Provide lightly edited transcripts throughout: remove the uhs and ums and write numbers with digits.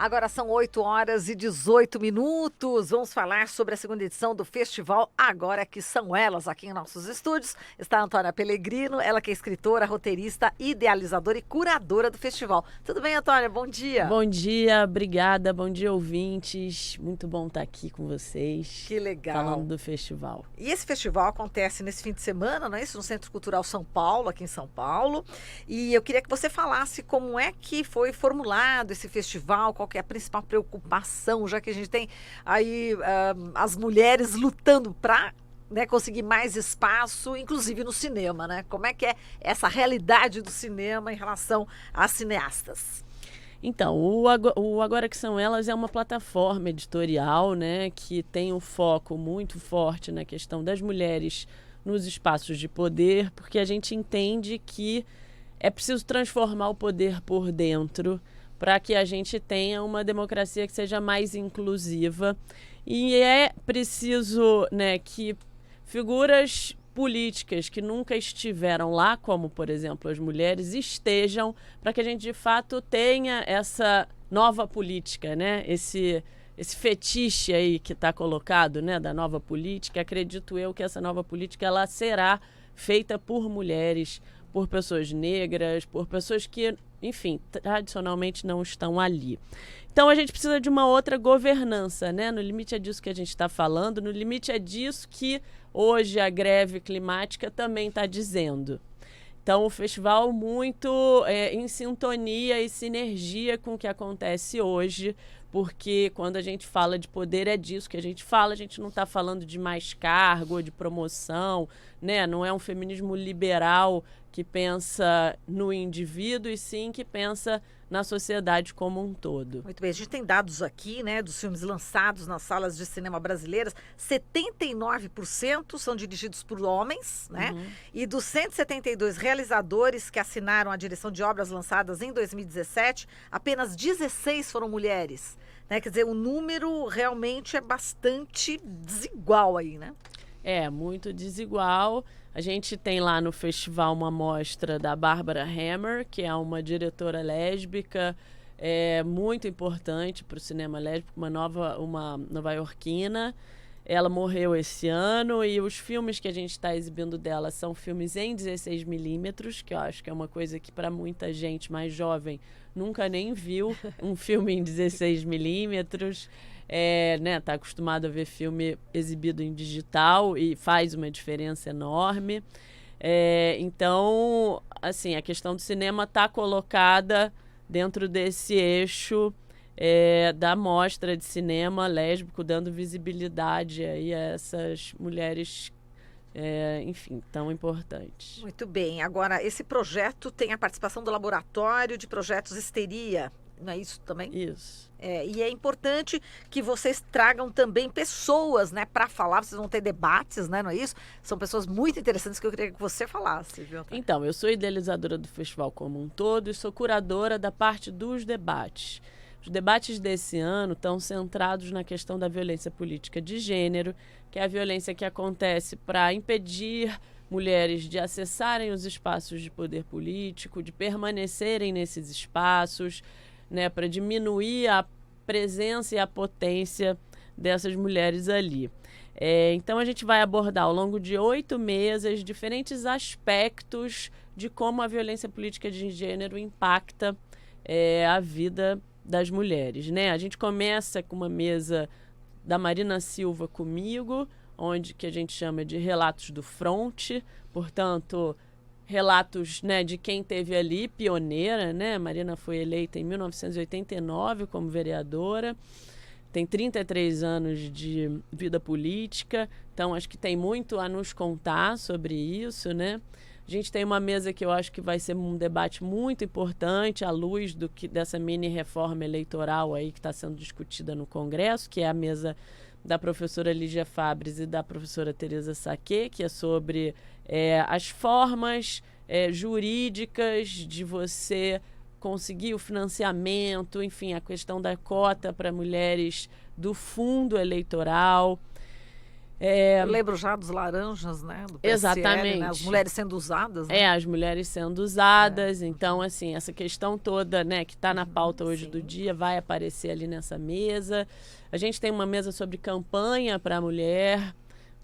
Agora são 8h18. Vamos falar sobre a segunda edição do festival Agora Que São Elas, aqui em nossos estúdios. Está a Antônia Pellegrino, ela que é escritora, roteirista, idealizadora e curadora do festival. Tudo bem, Antônia? Bom dia. Bom dia, obrigada. Bom dia, ouvintes. Muito bom estar aqui com vocês. Que legal. Falando do festival. E esse festival acontece nesse fim de semana, não é isso? No Centro Cultural São Paulo, aqui em São Paulo. E eu queria que você falasse como é que foi formulado esse festival, qual que é a principal preocupação, já que a gente tem aí as mulheres lutando para conseguir mais espaço, inclusive no cinema, né? Como é que é essa realidade do cinema em relação às cineastas? Então, o Agora Que São Elas é uma plataforma editorial, né, que tem um foco muito forte na questão das mulheres nos espaços de poder, porque a gente entende que é preciso transformar o poder por dentro para que a gente tenha uma democracia que seja mais inclusiva. E é preciso, né, que figuras políticas que nunca estiveram lá, como, por exemplo, as mulheres, estejam, para que a gente, de fato, tenha essa nova política, né? Esse fetiche aí que está colocado, né, da nova política. Acredito eu que essa nova política ela será feita por mulheres, por pessoas negras, por pessoas que, enfim, tradicionalmente não estão ali. Então a gente precisa de uma outra governança, né? No limite é disso que a gente está falando, no limite é disso que hoje a greve climática também está dizendo. Então o festival muito em sintonia e sinergia com o que acontece hoje, porque quando a gente fala de poder é disso que a gente não está falando de mais cargo ou de promoção, né? Não é um feminismo liberal que pensa no indivíduo e sim que pensa na sociedade como um todo. Muito bem, a gente tem dados aqui, né, dos filmes lançados nas salas de cinema brasileiras, 79% são dirigidos por homens, né? E dos 172 realizadores que assinaram a direção de obras lançadas em 2017, apenas 16 foram mulheres, né? Quer dizer, o número realmente é bastante desigual aí, né? É, muito desigual. A gente tem lá no festival uma mostra da Barbara Hammer, que é uma diretora lésbica muito importante para o cinema lésbico, uma nova-iorquina. Ela morreu esse ano e os filmes que a gente está exibindo dela são filmes em 16mm, que eu acho que é uma coisa que para muita gente mais jovem nunca nem viu um filme em 16mm. Né, tá acostumado a ver filme exibido em digital e faz uma diferença enorme. Então, assim, a questão do cinema está colocada dentro desse eixo da mostra de cinema lésbico, dando visibilidade aí a essas mulheres, enfim, tão importantes. Muito bem. Agora, esse projeto tem a participação do Laboratório de Projetos Histeria, não é isso também? Isso. E é importante que vocês tragam também pessoas, né, para falar. Vocês vão ter debates, né, não é isso? São pessoas muito interessantes que eu queria que você falasse, viu? Então, eu sou idealizadora do festival como um todo e sou curadora da parte dos debates. Os debates desse ano estão centrados na questão da violência política de gênero, que é a violência que acontece para impedir mulheres de acessarem os espaços de poder político, de permanecerem nesses espaços, né, para diminuir a presença e a potência dessas mulheres ali. Então a gente vai abordar ao longo de 8 meses diferentes aspectos de como a violência política de gênero impacta a vida das mulheres, né? A gente começa com uma mesa da Marina Silva comigo, onde que a gente chama de relatos do fronte, portanto relatos, né, de quem teve ali, pioneira, né? Marina foi eleita em 1989 como vereadora, tem 33 anos de vida política, então acho que tem muito a nos contar sobre isso, né? A gente tem uma mesa que eu acho que vai ser um debate muito importante à luz dessa mini reforma eleitoral aí que está sendo discutida no Congresso, que é a mesa da professora Lígia Fabres e da professora Tereza Saquet, que é sobre as formas jurídicas de você conseguir o financiamento, enfim, a questão da cota para mulheres do fundo eleitoral. Eu lembro já dos laranjas, né? Do PSL, Exatamente. né? As mulheres sendo usadas. Né? As mulheres sendo usadas. Então, assim, essa questão toda, né, que está na pauta hoje do dia, vai aparecer ali nessa mesa. A gente tem uma mesa sobre campanha para a mulher,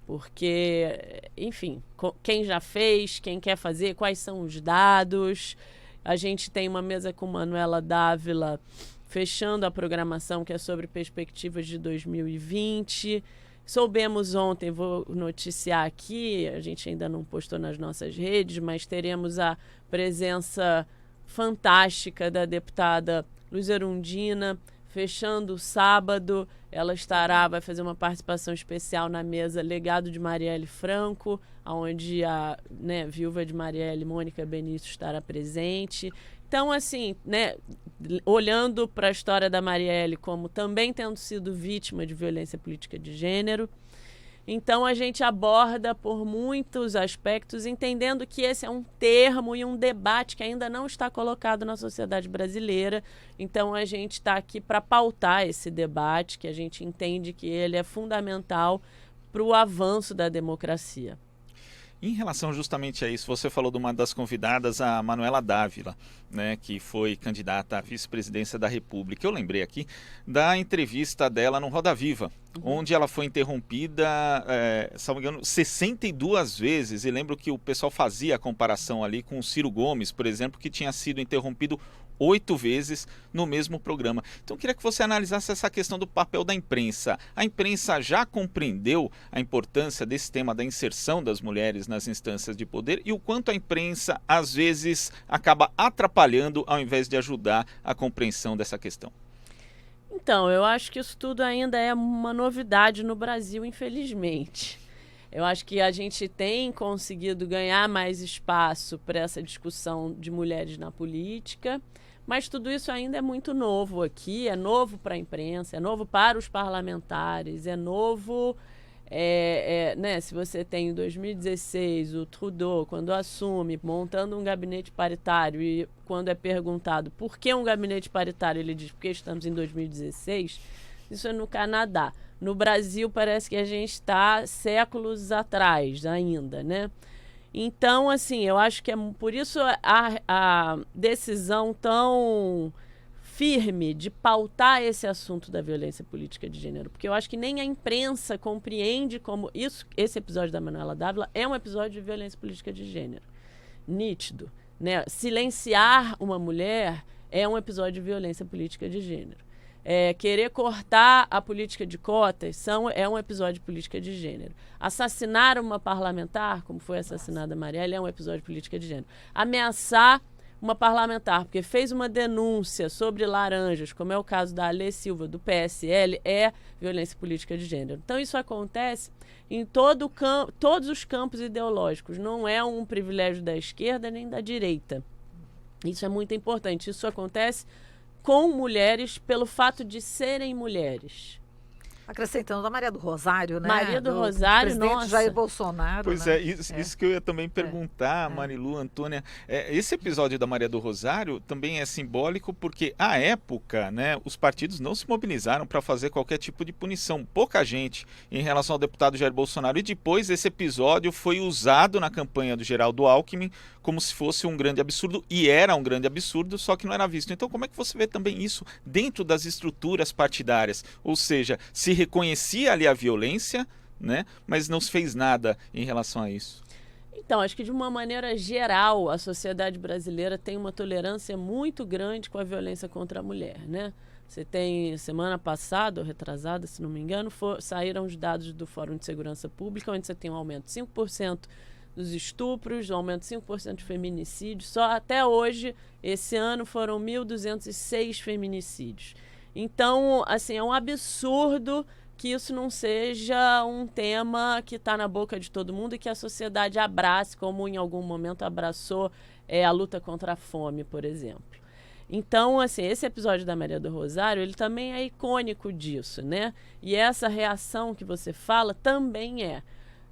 porque, enfim, quem já fez, quem quer fazer, quais são os dados. A gente tem uma mesa com Manuela Dávila, fechando a programação, que é sobre perspectivas de 2020. Soubemos ontem, vou noticiar aqui, a gente ainda não postou nas nossas redes, mas teremos a presença fantástica da deputada Luiz Erundina, fechando o sábado. Ela vai fazer uma participação especial na mesa Legado de Marielle Franco, onde a viúva de Marielle, Mônica Benício, estará presente. Então, assim, né, olhando para a história da Marielle como também tendo sido vítima de violência política de gênero, então a gente aborda por muitos aspectos, entendendo que esse é um termo e um debate que ainda não está colocado na sociedade brasileira. Então a gente está aqui para pautar esse debate, que a gente entende que ele é fundamental para o avanço da democracia. Em relação justamente a isso, você falou de uma das convidadas, a Manuela Dávila, né, que foi candidata à vice-presidência da República. Eu lembrei aqui da entrevista dela no Roda Viva, onde ela foi interrompida, se não me engano, 62 vezes. E lembro que o pessoal fazia a comparação ali com o Ciro Gomes, por exemplo, que tinha sido interrompido 8 vezes no mesmo programa. Então eu queria que você analisasse essa questão do papel da imprensa. A imprensa já compreendeu a importância desse tema da inserção das mulheres nas instâncias de poder e o quanto a imprensa às vezes acaba atrapalhando ao invés de ajudar a compreensão dessa questão? Então, eu acho que isso tudo ainda é uma novidade no Brasil, infelizmente. Eu acho que a gente tem conseguido ganhar mais espaço para essa discussão de mulheres na política, mas tudo isso ainda é muito novo aqui, é novo para a imprensa, é novo para os parlamentares, é novo, né? Se você tem em 2016 o Trudeau, quando assume, montando um gabinete paritário, e quando é perguntado por que um gabinete paritário, ele diz porque estamos em 2016, isso é no Canadá. No Brasil parece que a gente está séculos atrás ainda, né? Então, assim, eu acho que é por isso a decisão tão firme de pautar esse assunto da violência política de gênero, porque eu acho que nem a imprensa compreende como esse episódio da Manuela Dávila é um episódio de violência política de gênero. Nítido, né? Silenciar uma mulher é um episódio de violência política de gênero. Querer cortar a política de cotas é um episódio de política de gênero. Assassinar uma parlamentar, como foi assassinada a Marielle, é um episódio de política de gênero. Ameaçar uma parlamentar porque fez uma denúncia sobre laranjas, como é o caso da Alê Silva, do PSL, é violência política de gênero. Então isso acontece em todos os campos ideológicos. Não é um privilégio da esquerda nem da direita. Isso é muito importante. Isso acontece com mulheres pelo fato de serem mulheres. Acrescentando a Maria do Rosário, né? Maria do Rosário, presidente nossa. Jair Bolsonaro. Pois né? Isso que eu ia também perguntar, Marilu, Antônia. Esse episódio da Maria do Rosário também é simbólico porque, à época, né, os partidos não se mobilizaram para fazer qualquer tipo de punição. Pouca gente em relação ao deputado Jair Bolsonaro. E depois esse episódio foi usado na campanha do Geraldo Alckmin como se fosse um grande absurdo. E era um grande absurdo, só que não era visto. Então, como é que você vê também isso dentro das estruturas partidárias? Ou seja, se reconhecia ali a violência, né, mas não se fez nada em relação a isso. Então, acho que de uma maneira geral, a sociedade brasileira tem uma tolerância muito grande com a violência contra a mulher, né? Você tem, semana passada, ou retrasada, se não me engano, saíram os dados do Fórum de Segurança Pública, onde você tem um aumento de 5% dos estupros, um aumento de 5% de feminicídios. Só até hoje, esse ano, foram 1.206 feminicídios. Então, assim, é um absurdo que isso não seja um tema que está na boca de todo mundo e que a sociedade abrace, como em algum momento abraçou a luta contra a fome, por exemplo. Então, assim, esse episódio da Maria do Rosário, ele também é icônico disso, né? E essa reação que você fala também é.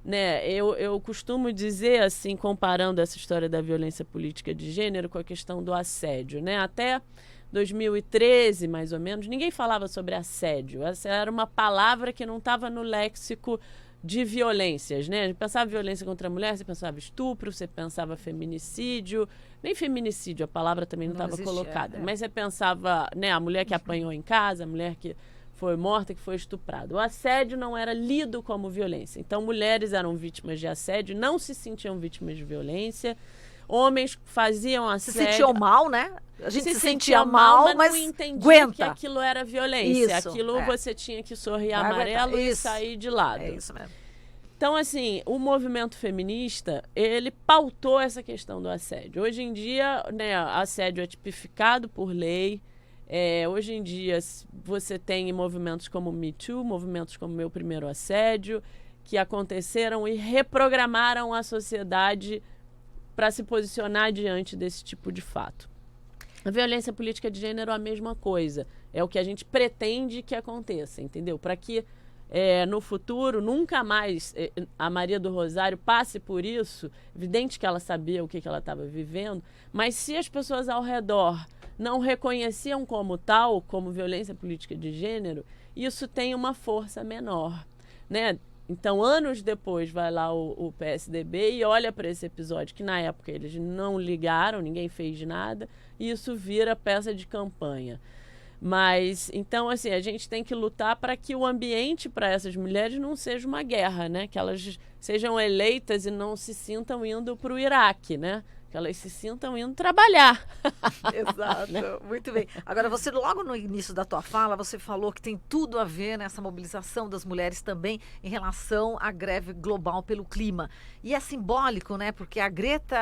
Né? Eu costumo dizer, assim, comparando essa história da violência política de gênero com a questão do assédio, né? Até 2013, mais ou menos, ninguém falava sobre assédio. Essa era uma palavra que não estava no léxico de violências, né? A gente pensava violência contra a mulher, você pensava estupro, você pensava feminicídio, nem feminicídio, a palavra também não estava colocada, mas você pensava, né, a mulher que apanhou em casa, a mulher que foi morta, que foi estuprada. O assédio não era lido como violência. Então, mulheres eram vítimas de assédio, não se sentiam vítimas de violência. Homens faziam assédio. Se sentiam mal, né? A gente se sentia mal, mas não entendia aguenta. que aquilo era violência. Isso, aquilo você tinha que sorrir amarelo e sair de lado. É isso mesmo. Então, assim, o movimento feminista, ele pautou essa questão do assédio. Hoje em dia, né, assédio é tipificado por lei. Hoje em dia, você tem movimentos como Me Too, movimentos como Meu Primeiro Assédio, que aconteceram e reprogramaram a sociedade para se posicionar diante desse tipo de fato. A violência política de gênero é a mesma coisa. É o que a gente pretende que aconteça, entendeu? Para que no futuro nunca mais a Maria do Rosário passe por isso. Evidente que ela sabia o que ela estava vivendo, mas se as pessoas ao redor não reconheciam como tal, como violência política de gênero, isso tem uma força menor, né? Então, anos depois, vai lá o PSDB e olha para esse episódio, que na época eles não ligaram, ninguém fez nada, e isso vira peça de campanha. Mas, então, assim, a gente tem que lutar para que o ambiente para essas mulheres não seja uma guerra, né? Que elas sejam eleitas e não se sintam indo para o Iraque, né? Que elas se sintam indo trabalhar. Exato, né? Muito bem. Agora, você logo no início da tua fala, você falou que tem tudo a ver nessa mobilização das mulheres também em relação à greve global pelo clima. E é simbólico, né? Porque a Greta,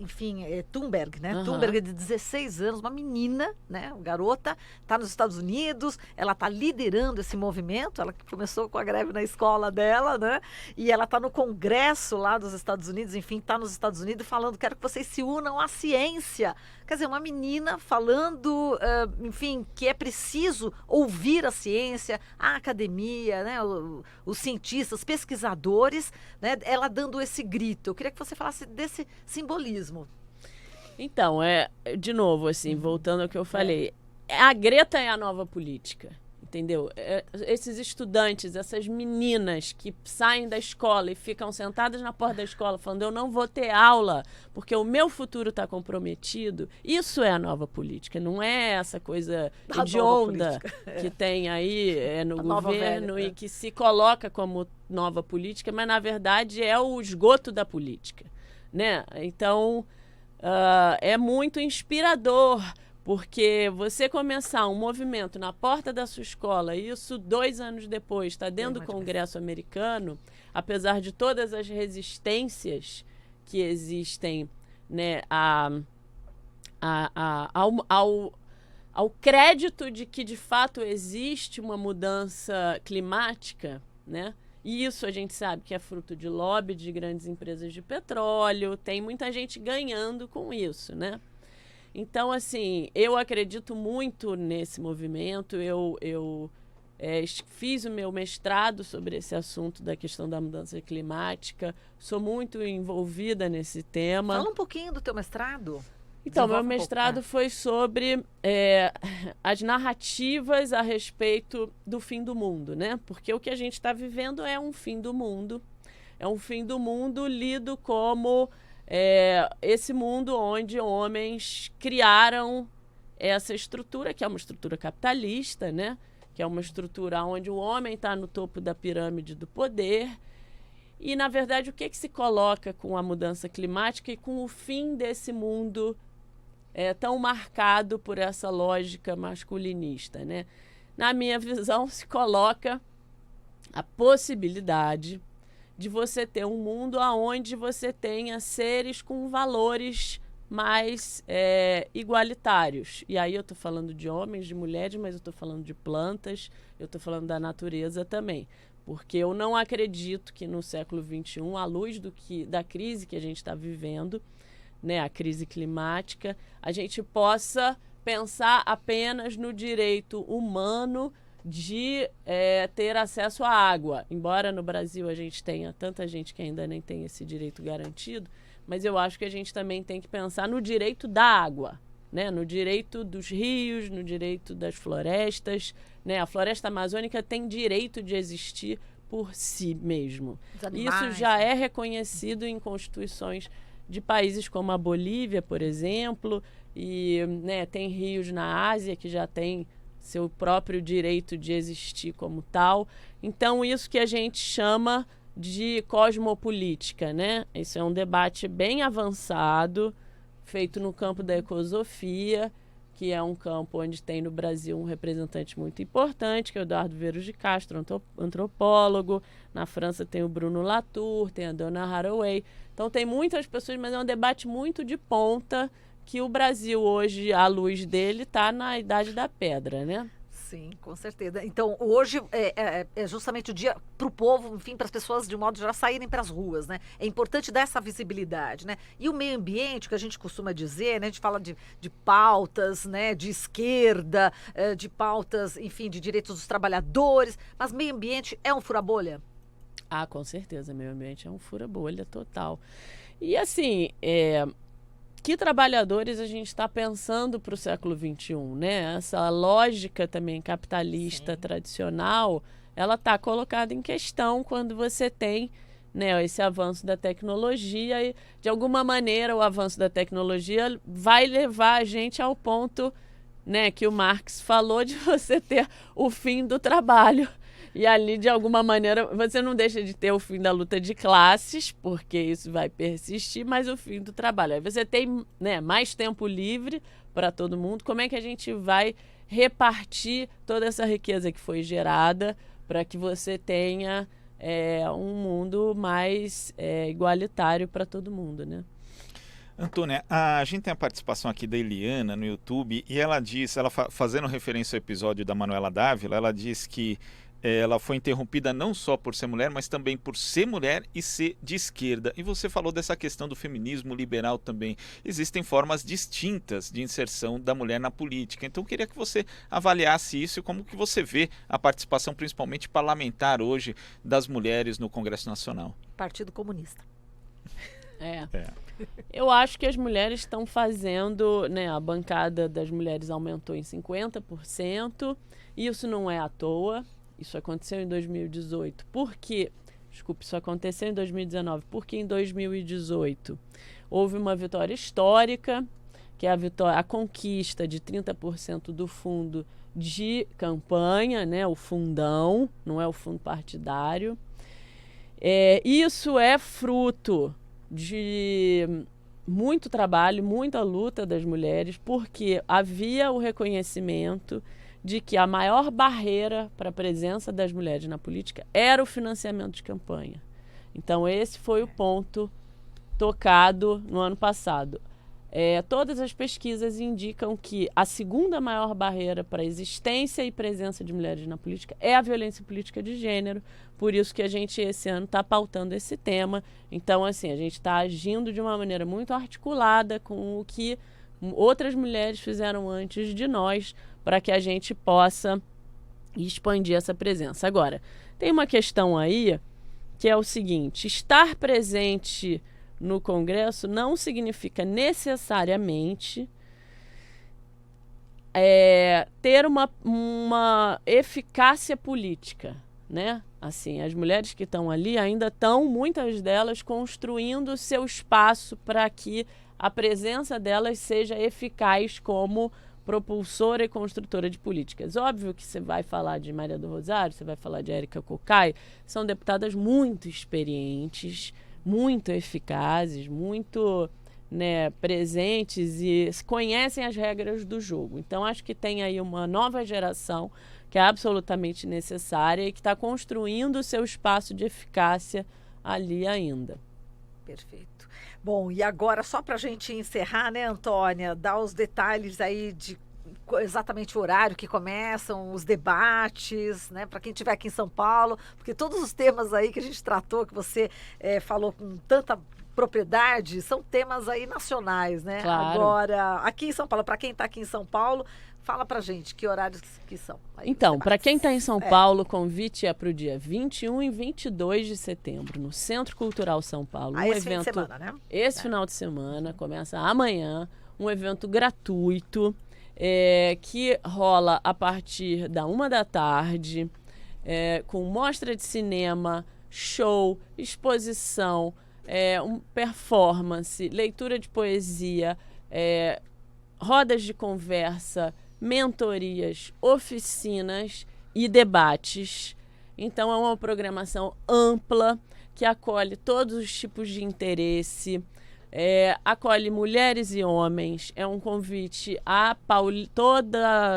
enfim, Thunberg, né? Thunberg é de 16 anos, uma menina, né? Uma garota, está nos Estados Unidos, ela está liderando esse movimento, ela começou com a greve na escola dela, né? E ela está no Congresso lá dos Estados Unidos, enfim, está nos Estados Unidos falando, quero que vocês se unam à ciência. Quer dizer, uma menina falando, enfim, que é preciso ouvir a ciência, a academia, né, os cientistas, pesquisadores, né, ela dando esse grito. Eu queria que você falasse desse simbolismo. Então, de novo, assim, voltando ao que eu falei, a Greta é a nova política. Entendeu? Esses estudantes, essas meninas que saem da escola e ficam sentadas na porta da escola falando eu não vou ter aula porque o meu futuro está comprometido, isso é a nova política, não é essa coisa hedionda que tem aí no governo e que se coloca como nova política, mas na verdade é o esgoto da política, né? Então, é muito inspirador. Porque você começar um movimento na porta da sua escola, e isso 2 anos depois está dentro do Congresso americano, apesar de todas as resistências que existem, né, ao crédito de que de fato existe uma mudança climática, né? E isso a gente sabe que é fruto de lobby de grandes empresas de petróleo, tem muita gente ganhando com isso, né? Então, assim, eu acredito muito nesse movimento. Eu fiz o meu mestrado sobre esse assunto da questão da mudança climática. Sou muito envolvida nesse tema. Fala um pouquinho do teu mestrado. Então, meu mestrado foi sobre as narrativas a respeito do fim do mundo, né? Porque o que a gente está vivendo é um fim do mundo. É um fim do mundo lido como... esse mundo onde homens criaram essa estrutura, que é uma estrutura capitalista, né? Que é uma estrutura onde o homem está no topo da pirâmide do poder. E, na verdade, o que se coloca com a mudança climática e com o fim desse mundo tão marcado por essa lógica masculinista, né? Na minha visão, se coloca a possibilidade de você ter um mundo onde você tenha seres com valores mais igualitários. E aí eu estou falando de homens, de mulheres, mas eu estou falando de plantas, eu estou falando da natureza também. Porque eu não acredito que no século XXI, à luz da crise que a gente está vivendo, né, a crise climática, a gente possa pensar apenas no direito humano de ter acesso à água. Embora no Brasil a gente tenha tanta gente que ainda nem tem esse direito garantido, mas eu acho que a gente também tem que pensar no direito da água, né? No direito dos rios, no direito das florestas, né? A floresta amazônica tem direito de existir por si mesmo. Animais, isso já é reconhecido em constituições de países como a Bolívia, por exemplo, e né, tem rios na Ásia que já tem seu próprio direito de existir como tal. Então, isso que a gente chama de cosmopolítica, né? Esse é um debate bem avançado, feito no campo da ecosofia, que é um campo onde tem no Brasil um representante muito importante, que é o Eduardo Veiros de Castro, antropólogo. Na França tem o Bruno Latour, tem a Donna Haraway. Então tem muitas pessoas, mas é um debate muito de ponta, que o Brasil hoje, à luz dele, está na idade da pedra, né? Sim, com certeza. Então, hoje é justamente o dia para o povo, enfim, para as pessoas, de um modo geral, saírem para as ruas, né? É importante dar essa visibilidade, né? E o meio ambiente, que a gente costuma dizer, né? A gente fala de pautas, né? De esquerda, de pautas, enfim, de direitos dos trabalhadores, mas meio ambiente é um fura-bolha? Ah, com certeza, meio ambiente é um fura-bolha total. E assim, que trabalhadores a gente está pensando para o século XXI, né? Essa lógica também capitalista tradicional, ela está colocada em questão quando você tem, né, esse avanço da tecnologia e, de alguma maneira, o avanço da tecnologia vai levar a gente ao ponto, né, que o Marx falou de você ter o fim do trabalho. E ali, de alguma maneira, você não deixa de ter o fim da luta de classes, porque isso vai persistir, mas o fim do trabalho. Aí você tem, né, mais tempo livre para todo mundo. Como é que a gente vai repartir toda essa riqueza que foi gerada para que você tenha um mundo mais igualitário para todo mundo, né? Antônia, a gente tem a participação aqui da Eliana no YouTube e ela diz, fazendo referência ao episódio da Manuela Dávila, ela diz que ela foi interrompida não só por ser mulher, mas também por ser mulher e ser de esquerda. E você falou dessa questão do feminismo liberal também. Existem formas distintas de inserção da mulher na política. Então eu queria que você avaliasse isso e como que você vê a participação, principalmente parlamentar hoje, das mulheres no Congresso Nacional. Partido Comunista. Eu acho que as mulheres estão fazendo, né, a bancada das mulheres aumentou em 50%. Isso não é à toa. Isso aconteceu em 2018. Por quê? Desculpe, isso aconteceu em 2019. Porque em 2018 houve uma vitória histórica, que é a conquista de 30% do fundo de campanha, né, o fundão, não é o fundo partidário. Isso é fruto de muito trabalho, muita luta das mulheres, porque havia o reconhecimento de que a maior barreira para a presença das mulheres na política era o financiamento de campanha. Então, esse foi o ponto tocado no ano passado. Todas as pesquisas indicam que a segunda maior barreira para a existência e presença de mulheres na política é a violência política de gênero. Por isso que a gente, esse ano, está pautando esse tema. Então, assim, a gente está agindo de uma maneira muito articulada com o que outras mulheres fizeram antes de nós, para que a gente possa expandir essa presença. Agora, tem uma questão aí que é o seguinte: estar presente no Congresso não significa necessariamente ter uma eficácia política, né? Assim, as mulheres que estão ali ainda estão, muitas delas, construindo seu espaço para que a presença delas seja eficaz como propulsora e construtora de políticas. Óbvio que você vai falar de Maria do Rosário, você vai falar de Érica Cocai, são deputadas muito experientes, muito eficazes, muito, né, presentes e conhecem as regras do jogo. Então, acho que tem aí uma nova geração que é absolutamente necessária e que está construindo o seu espaço de eficácia ali ainda. Perfeito. Bom, e agora, só para a gente encerrar, né, Antônia, dar os detalhes aí de exatamente o horário que começam os debates, né, para quem estiver aqui em São Paulo, porque todos os temas aí que a gente tratou, que você falou com tanta propriedade, são temas aí nacionais, né? Claro. Agora, aqui em São Paulo, para quem está aqui em São Paulo, fala pra gente que horários que são. Então, para quem está em São Paulo, o convite é para o dia 21 e 22 de setembro, no Centro Cultural São Paulo. Esse fim de semana, né? Esse final de semana, começa amanhã, um evento gratuito, que rola a partir da 1 da tarde. com mostra de cinema, show, exposição, performance, leitura de poesia, rodas de conversa, mentorias, oficinas e debates. Então, é uma programação ampla que acolhe todos os tipos de interesse, acolhe mulheres e homens. É um convite a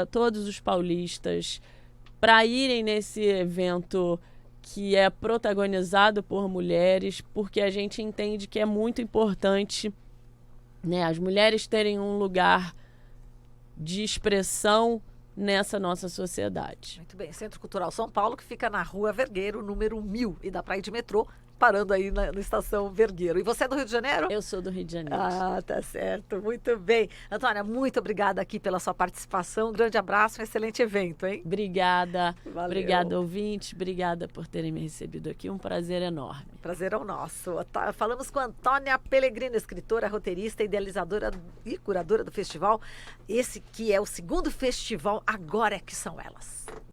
todos os paulistas para irem nesse evento que é protagonizado por mulheres, porque a gente entende que é muito importante, né, as mulheres terem um lugar de expressão nessa nossa sociedade. Muito bem, Centro Cultural São Paulo, que fica na Rua Vergueiro, número 1000, e dá para ir de metrô, parando aí na Estação Vergueiro. E você é do Rio de Janeiro? Eu sou do Rio de Janeiro. Ah, tá certo, muito bem. Antônia, muito obrigada aqui pela sua participação, um grande abraço, um excelente evento, hein? Obrigada, Valeu. Obrigada, ouvintes, obrigada por terem me recebido aqui, um prazer enorme. Prazer é o nosso. Falamos com Antônia Pellegrino, escritora, roteirista, idealizadora e curadora do festival. Esse que é o segundo festival Agora é que São Elas.